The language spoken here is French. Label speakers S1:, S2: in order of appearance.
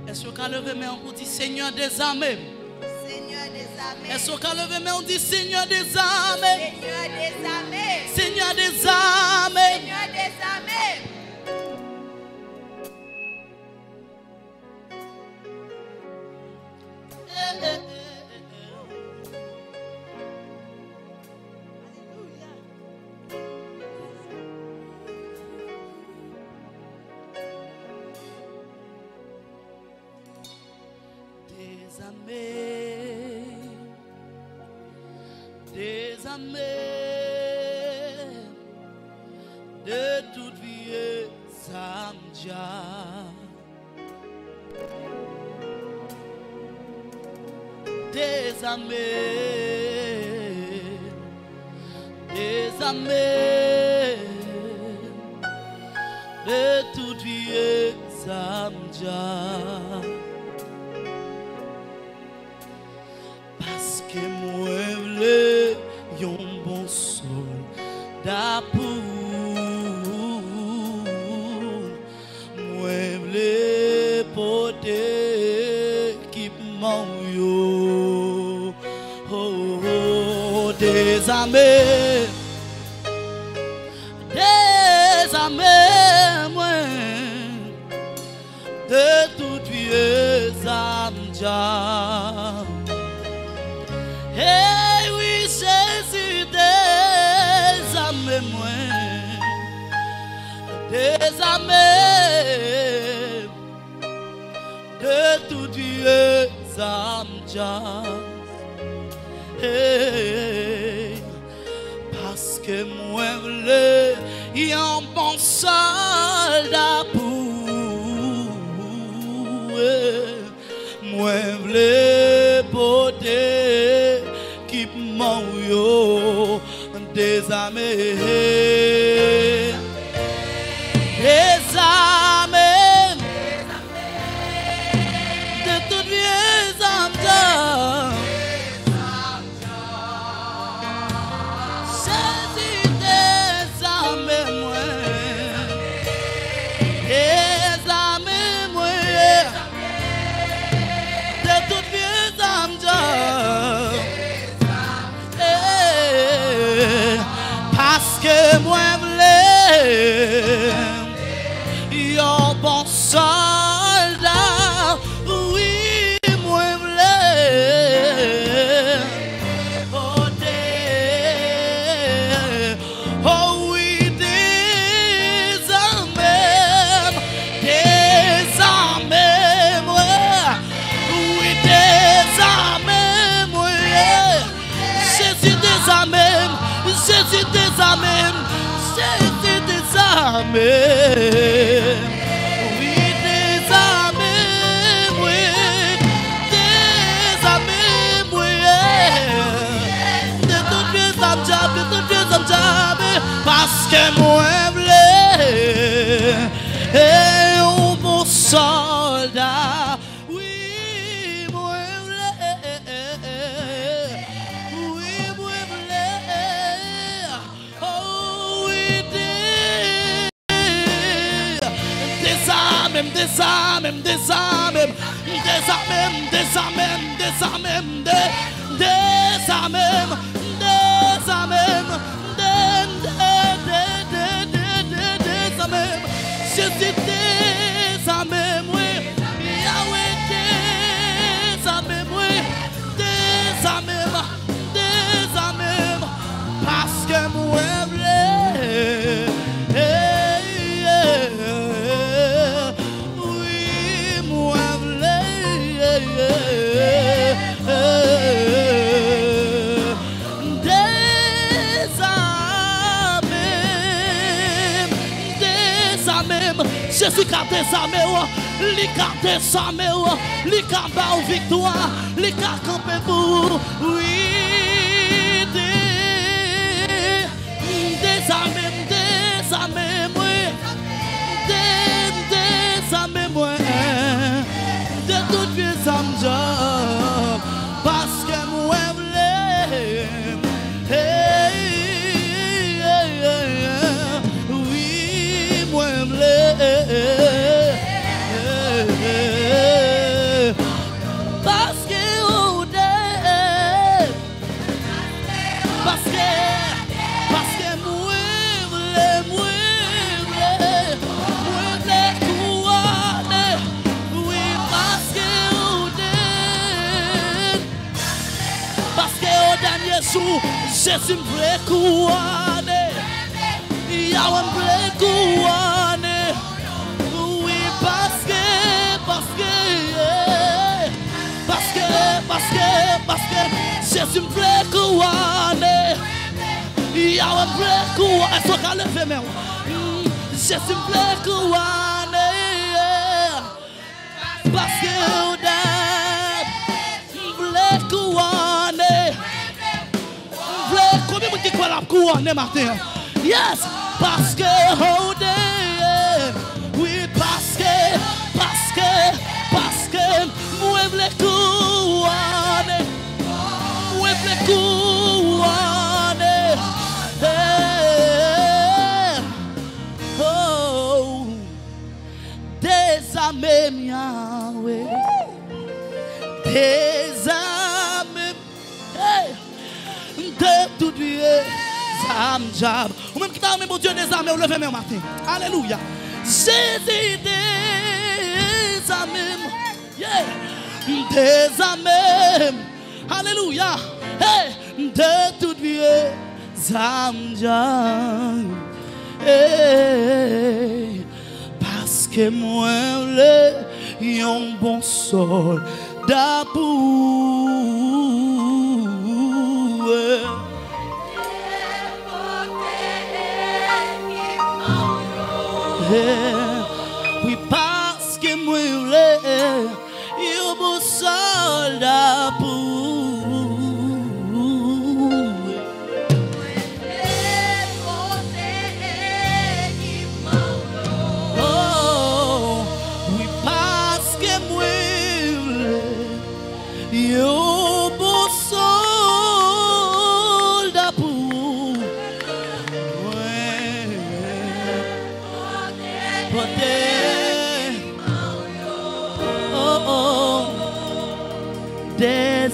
S1: Est-ce qu'on a levé main pour dire Seigneur des armées?
S2: Seigneur des armées.
S1: Est-ce qu'on a levé main pour dire Seigneur des armées?
S2: Seigneur des armées.
S1: Seigneur des armées.
S2: Seigneur des armées.
S1: Des armées de toute vie samdia. Des armées de toute vie samdia. Parce que moi vle yon bon soldat pour moi vle porter équipement yo des armées moi de toute vie samdia. Hey oui, Jésus, des armées, des armées de tout Dieu, samdia. Hey, parce que moi, il y a un bon soldat pour moi, porter équipement yo des armées, de toutes les âmes. C'est des armées, moi, des armées, moi, de toutes les âmes. Parce que moi v'lais yon bon soldat, oui moi v'lais oh oui des armées moi, oui des armées moi, Jésus des armées. Jésus des armées, Jésus des armées, oui des armées, oui des armées, oui de toutes les âmes diables, de toutes les âmes diables, parce que moi v'lais et un bon soldat. Des parce que moi Jésus a désarmé, il a désarmé, il a battu victoire, il a campé pour oui, désarmé, moi, désarmé, de toutes les âmes, parce que moi, oui, moi, Jésus me couronner. Yahweh me couronner. Oui, parce que Jésus me couronner. Yahweh me couronner. Est-ce qu'on a levé même? Jésus me couronner. Parce que me couronner. Combien de gens qui croient la couronner matin? Yes, parce que oh day, oui, parce que moi je couronner, moi je couronner. Oh, des amis, Yahweh, des amis, de tout Dieu. Jab. Ou même qui t'a amené mon Dieu des armées, levez moi matin. Alléluia. Jésus des armées. Yeah. Des armées. Alléluia. Hey. De tout Dieu. Zamjab. Hey. Parce que moi, le un bon soldat pour. Oui, parce que moi, il beau soldat pour. Oh, oui, parce que moi, il beau soldat pour. Oh, oh, des